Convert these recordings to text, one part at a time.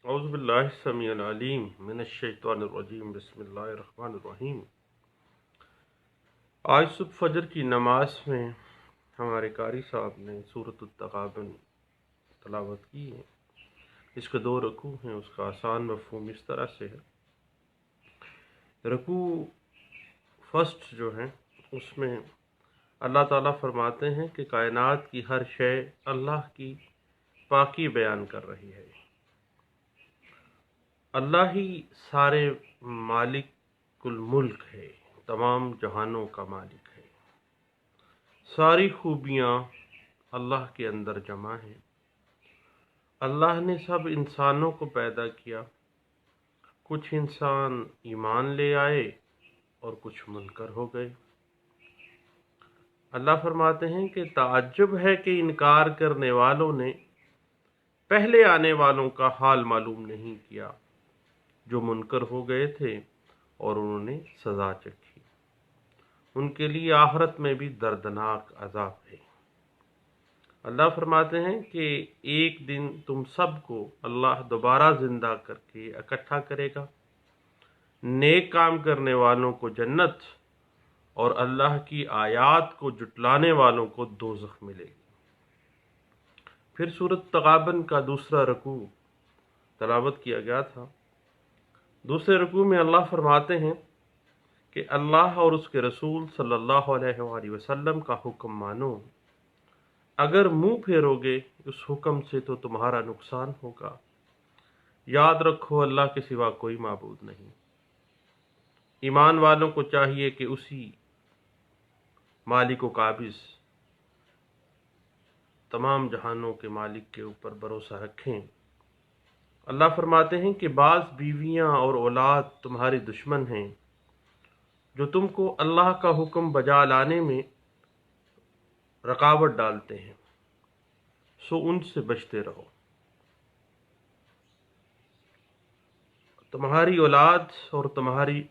اعوذ باللہ السمیع العلیم من الشیطان الرجیم بسم اللہ الرحمن الرحیم۔ آج صبح فجر کی نماز میں ہمارے قاری صاحب نے سورۃ التغابن تلاوت کی ہے۔ اس کے 2 رکوع ہیں۔ اس کا آسان مفہوم اس طرح سے ہے۔ رکوع فرسٹ جو ہے اس میں اللہ تعالیٰ فرماتے ہیں کہ کائنات کی ہر شے اللہ کی پاکی بیان کر رہی ہے۔ اللہ ہی سارے مالک الملک ہے، تمام جہانوں کا مالک ہے۔ ساری خوبیاں اللہ کے اندر جمع ہیں۔ اللہ نے سب انسانوں کو پیدا کیا۔ کچھ انسان ایمان لے آئے اور کچھ منکر ہو گئے۔ اللہ فرماتے ہیں کہ تعجب ہے کہ انکار کرنے والوں نے پہلے آنے والوں کا حال معلوم نہیں کیا، جو منکر ہو گئے تھے اور انہوں نے سزا چکھی۔ ان کے لیے آخرت میں بھی دردناک عذاب ہے۔ اللہ فرماتے ہیں کہ ایک دن تم سب کو اللہ دوبارہ زندہ کر کے اکٹھا کرے گا۔ نیک کام کرنے والوں کو جنت اور اللہ کی آیات کو جھٹلانے والوں کو دوزخ ملے گی۔ پھر سورۃ تغابن کا 2 رکوع تلاوت کیا گیا تھا۔ 2 رکوع میں اللہ فرماتے ہیں کہ اللہ اور اس کے رسول صلی اللہ علیہ وآلہ وسلم کا حکم مانو۔ اگر منہ پھیرو گے اس حکم سے تو تمہارا نقصان ہوگا۔ یاد رکھو اللہ کے سوا کوئی معبود نہیں۔ ایمان والوں کو چاہیے کہ اسی مالک و قابض تمام جہانوں کے مالک کے اوپر بھروسہ رکھیں۔ اللہ فرماتے ہیں کہ بعض بیویاں اور اولاد تمہاری دشمن ہیں جو تم کو اللہ کا حکم بجا لانے میں رکاوٹ ڈالتے ہیں، سو ان سے بچتے رہو۔ تمہاری اولاد اور تمہاری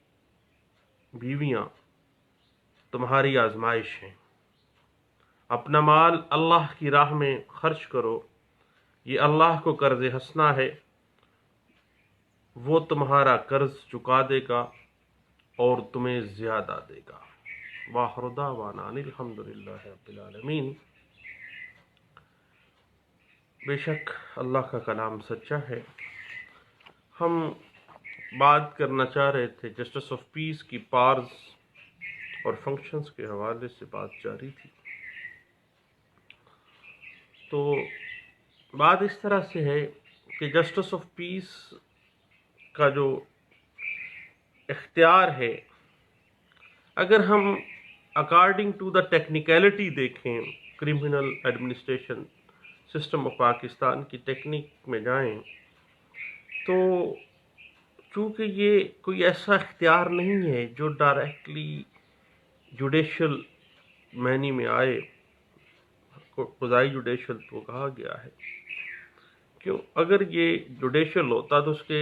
بیویاں تمہاری آزمائش ہیں۔ اپنا مال اللہ کی راہ میں خرچ کرو، یہ اللہ کو قرض حسنہ ہے، وہ تمہارا قرض چکا دے گا اور تمہیں زیادہ دے گا۔ وآخر دعوانا ان الحمدللہ رب العالمین۔ بے شک اللہ کا کلام سچا ہے۔ ہم بات کرنا چاہ رہے تھے جسٹس آف پیس کی پارز اور فنکشنز کے حوالے سے بات جاری تھی۔ تو بات اس طرح سے ہے کہ جسٹس آف پیس کا جو اختیار ہے، اگر ہم اکارڈنگ ٹو دا ٹیکنیکلٹی دیکھیں، criminal administration system of Pakistan کی ٹیکنیک میں جائیں، تو چونکہ یہ کوئی ایسا اختیار نہیں ہے جو ڈائریکٹلی جوڈیشل معنی میں آئے، قضائی جوڈیشل تو کہا گیا ہے، کیوں اگر یہ جوڈیشل ہوتا تو اس کے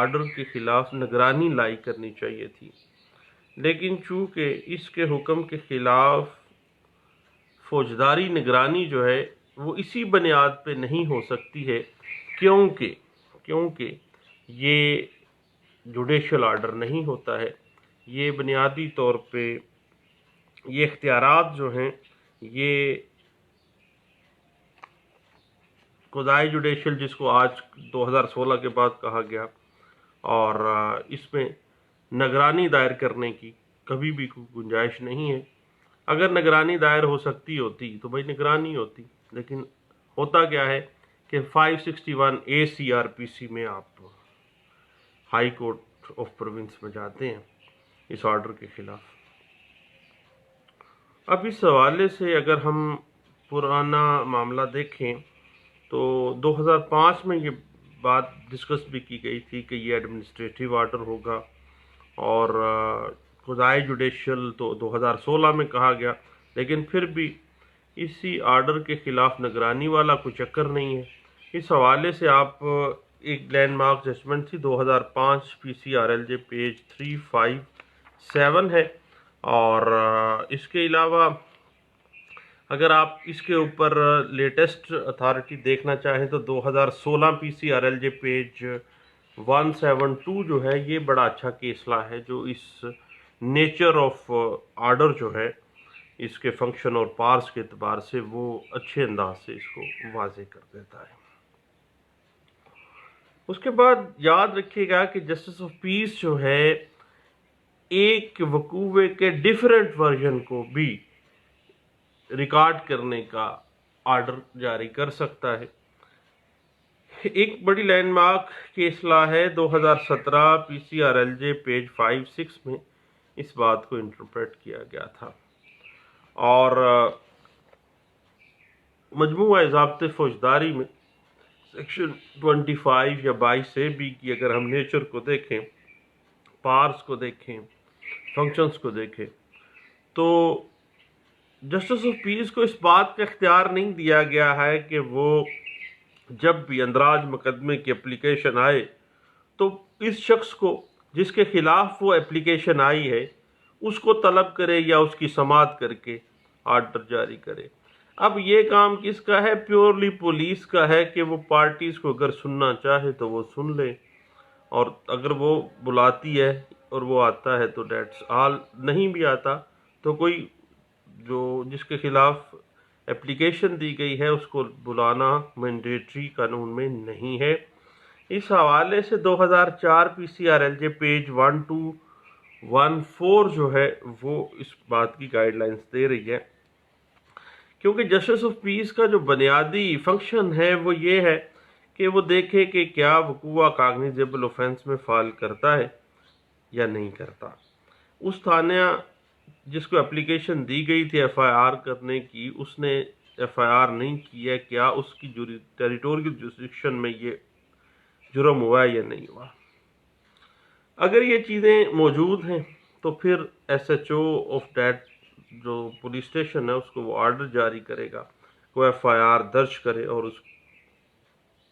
آرڈر کے خلاف نگرانی لائی کرنی چاہیے تھی، لیکن چونکہ اس کے حکم کے خلاف فوجداری نگرانی جو ہے وہ اسی بنیاد پہ نہیں ہو سکتی ہے کیونکہ یہ جوڈیشل آرڈر نہیں ہوتا ہے۔ یہ بنیادی طور پہ یہ اختیارات جو ہیں یہ قضائی جوڈیشل، جس کو آج 2016 کے بعد کہا گیا، اور اس میں نگرانی دائر کرنے کی کبھی بھی کوئی گنجائش نہیں ہے۔ اگر نگرانی دائر ہو سکتی ہوتی تو بھائی نگرانی ہوتی، لیکن ہوتا کیا ہے کہ 561 ACRPC میں آپ ہائی کورٹ آف پروونس میں جاتے ہیں اس آرڈر کے خلاف۔ اب اس حوالے سے اگر ہم پرانا معاملہ دیکھیں تو 2005 میں یہ بات ڈسکس بھی کی گئی تھی کہ یہ ایڈمنسٹریٹو آرڈر ہوگا، اور قضائی جوڈیشل تو 2016 میں کہا گیا، لیکن پھر بھی اسی آرڈر کے خلاف نگرانی والا کوئی چکر نہیں ہے۔ اس حوالے سے آپ ایک لینڈ مارک ججمنٹ تھی 2005 PCRLJ پیج 357 ہے، اور اس کے علاوہ اگر آپ اس کے اوپر لیٹسٹ اتھارٹی دیکھنا چاہیں تو 2016 PCRLJ پیج 172 جو ہے یہ بڑا اچھا کیس لا ہے، جو اس نیچر آف آرڈر جو ہے اس کے فنکشن اور پارس کے اعتبار سے وہ اچھے انداز سے اس کو واضح کر دیتا ہے۔ اس کے بعد یاد رکھیے گا کہ جسٹس آف پیس جو ہے ایک وقوعے کے ڈیفرنٹ ورژن کو بھی ریکارڈ کرنے کا آرڈر جاری کر سکتا ہے۔ ایک بڑی لینڈ مارک کیس لا ہے 2017 P C R L J page 56 میں اس بات کو انٹرپریٹ کیا گیا تھا، اور مجموعہ ضابطۂ فوجداری میں سیکشن 25 یا 22 سے بھی کہ اگر ہم نیچر کو دیکھیں، پارس کو دیکھیں، فنکشنز کو دیکھیں، تو جسٹس آف پیس کو اس بات کا اختیار نہیں دیا گیا ہے کہ وہ جب بھی اندراج مقدمے کی اپلیکیشن آئے تو اس شخص کو جس کے خلاف وہ اپلیکیشن آئی ہے اس کو طلب کرے یا اس کی سماعت کر کے آرڈر جاری کرے۔ اب یہ کام کس کا ہے؟ پیورلی پولیس کا ہے کہ وہ پارٹیز کو اگر سننا چاہے تو وہ سن لے، اور اگر وہ بلاتی ہے اور وہ آتا ہے تو ڈیٹس آل، نہیں بھی آتا تو کوئی جس کے خلاف اپلیکیشن دی گئی ہے اس کو بلانا مینڈیٹری قانون میں نہیں ہے۔ اس حوالے سے 2004 P C R L J page 1214 جو ہے وہ اس بات کی گائیڈ لائنز دے رہی ہے، کیونکہ جسٹس آف پیس کا جو بنیادی فنکشن ہے وہ یہ ہے کہ وہ دیکھے کہ کیا وقوع کاگنیزیبل اوفینس میں فال کرتا ہے یا نہیں کرتا۔ اس تھانہ جس کو اپلیکیشن دی گئی تھی ایف آئی آر کرنے کی، اس نے ایف آئی آر نہیں کی ہے، کیا اس کی ٹیریٹوریل جوریسڈکشن میں یہ جرم ہوا ہے یا نہیں ہوا۔ اگر یہ چیزیں موجود ہیں تو پھر S H O of that جو پولیس اسٹیشن ہے اس کو وہ آرڈر جاری کرے گا، وہ ایف آئی آر درج کرے، اور اس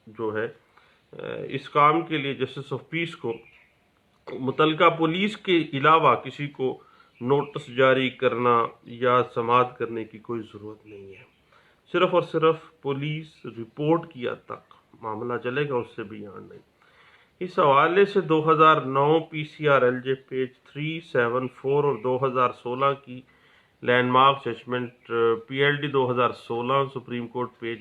جو ہے اس کام کے لیے جسٹس آف پیس کو متعلقہ پولیس کے علاوہ کسی کو نوٹس جاری کرنا یا سماعت کرنے کی کوئی ضرورت نہیں ہے، صرف اور صرف پولیس رپورٹ کی حد تک معاملہ چلے گا، اس سے بیان نہیں۔ اس حوالے سے 2009 P C R L J page 374 اور 2016 کی landmark judgement P L D 2016 supreme court page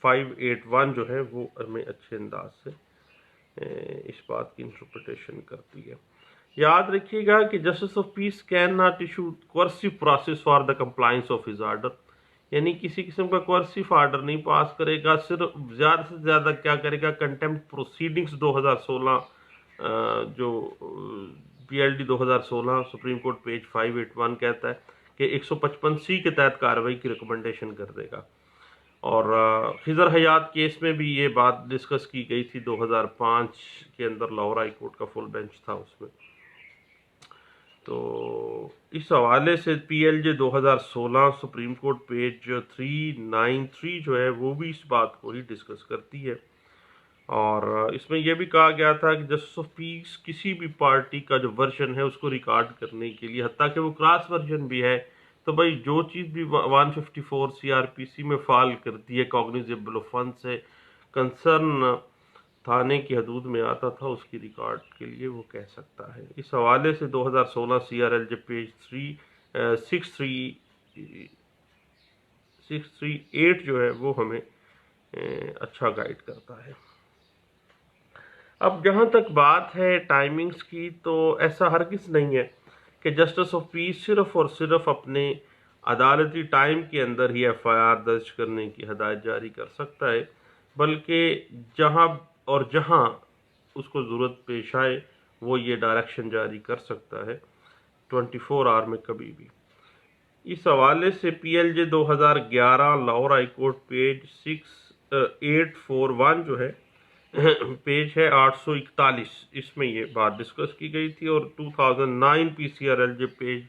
581 جو ہے وہ ہمیں اچھے انداز سے اس بات کی انٹرپریٹیشن کرتی ہے۔ یاد رکھیے گا کہ justice of peace can not issue coercive process for the compliance of his order, یعنی کسی قسم کا کوئرسیو آرڈر نہیں پاس کرے گا، صرف زیادہ سے زیادہ کیا کرے گا، کنٹیمپٹ پروسیڈنگز 2016 جو پی L D 2016 supreme court page 581 کہتا ہے کہ 155C کے تحت کارروائی کی ریکمنڈیشن کر دے گا، اور خضر حیات کیس میں بھی یہ بات ڈسکس کی گئی تھی 2005 کے اندر، لاہور ہائی کورٹ کا فل بینچ تھا اس میں۔ تو اس حوالے سے پی ایل جے 2016 سپریم کورٹ پیج 393 جو ہے وہ بھی اس بات کو ہی ڈسکس کرتی ہے، اور اس میں یہ بھی کہا گیا تھا کہ جسٹس آف پیس کسی بھی پارٹی کا جو ورژن ہے اس کو ریکارڈ کرنے کے لیے، حتیٰ کہ وہ کراس ورژن بھی ہے، تو بھائی جو چیز بھی 154 سی آر پی سی میں فال کرتی ہے، کاگنیزیبل اوفنس ہے، کنسرن تھانے کی حدود میں آتا تھا، اس کی ریکارڈ کے لیے وہ کہہ سکتا ہے۔ اس حوالے سے 2016 C R L J page 638 جو ہے وہ ہمیں اچھا گائیڈ کرتا ہے۔ اب جہاں تک بات ہے ٹائمنگز کی، تو ایسا ہرگز نہیں ہے کہ جسٹس آف پیس صرف اور صرف اپنے عدالتی ٹائم کے اندر ہی ایف آئی آر درج کرنے کی ہدایت جاری کر سکتا ہے، بلکہ جہاں اس کو ضرورت پیش آئے وہ یہ ڈائریکشن جاری کر سکتا ہے 24 آور میں کبھی بھی۔ اس حوالے سے پی ایل جے 2011 لاہور ہائی کورٹ پیج 6841 جو ہے پیج ہے 841، اس میں یہ بات ڈسکس کی گئی تھی، اور 2009 P C R L J page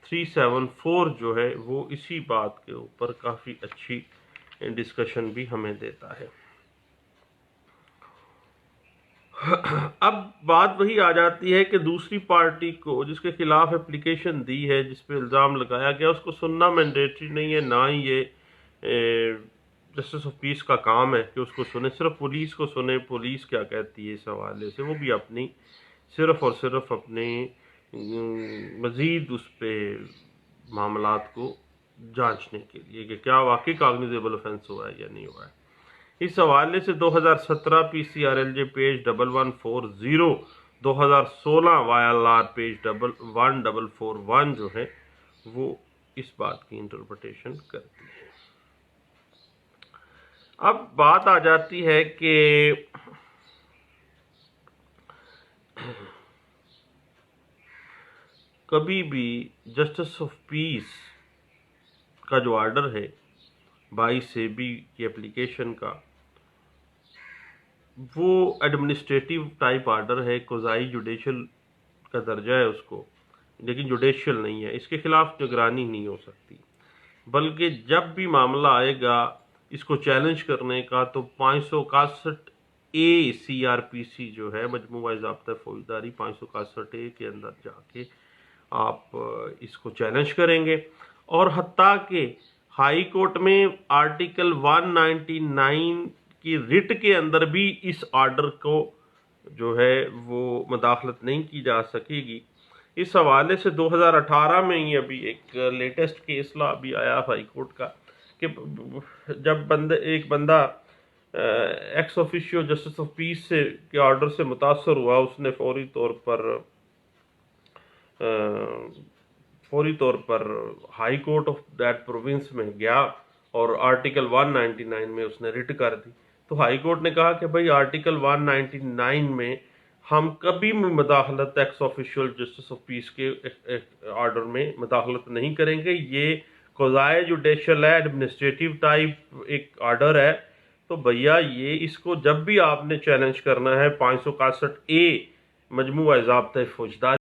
374 جو ہے وہ اسی بات کے اوپر کافی اچھی ڈسکشن بھی ہمیں دیتا ہے۔ اب بات وہی آ جاتی ہے کہ دوسری پارٹی کو جس کے خلاف اپلیکیشن دی ہے، جس پہ الزام لگایا گیا، اس کو سننا مینڈیٹری نہیں ہے، نہ ہی یہ جسٹس آف پیس کا کام ہے کہ اس کو سنے، صرف پولیس کو سنے پولیس کیا کہتی ہے اس حوالے سے، وہ بھی اپنی صرف اور صرف اپنے مزید اس پہ معاملات کو جانچنے کے لیے کہ کیا واقعی کاگنیزیبل آفینس ہوا ہے یا نہیں ہوا ہے۔ اس حوالے سے 2017 PCRLJ پیج 1140، 2016 YLR پیج 1441 جو ہے وہ اس بات کی انٹرپریٹیشن کرتی ہے۔ اب بات آ جاتی ہے کہ کبھی بھی جسٹس آف پیس کا جو آرڈر ہے 22AB کی اپلیکیشن کا، وہ ایڈمنسٹریٹو ٹائپ آرڈر ہے، قضائی جوڈیشل کا درجہ ہے اس کو، لیکن جوڈیشل نہیں ہے، اس کے خلاف نگرانی نہیں ہو سکتی، بلکہ جب بھی معاملہ آئے گا اس کو چیلنج کرنے کا تو 561A CRPC جو ہے مجموعہ ضابطہ فوجداری 561A کے اندر جا کے آپ اس کو چیلنج کریں گے، اور حتیٰ کہ ہائی کورٹ میں آرٹیکل 199 کی رٹ کے اندر بھی اس آرڈر کو جو ہے وہ مداخلت نہیں کی جا سکے گی۔ اس حوالے سے 2018 میں ہی ابھی ایک لیٹسٹ کیس لا بھی آیا ہائی کورٹ کا کہ جب ایک بندہ ex officio justice of peace کے آرڈر سے متاثر ہوا، اس نے فوری طور پر high court of that province میں گیا اور آرٹیکل 199 میں اس نے رٹ کر دی۔ تو ہائی کورٹ نے کہا کہ بھئی آرٹیکل 199 میں ہم کبھی مداخلت x official justice of peace کے آرڈر میں مداخلت نہیں کریں گے، یہ قضائے جوڈیشل ہے، ایڈمنسٹریٹو ٹائپ ایک آرڈر ہے، تو بھیا یہ اس کو جب بھی آپ نے چیلنج کرنا ہے 561A مجموعہ ضابطہ فوجداری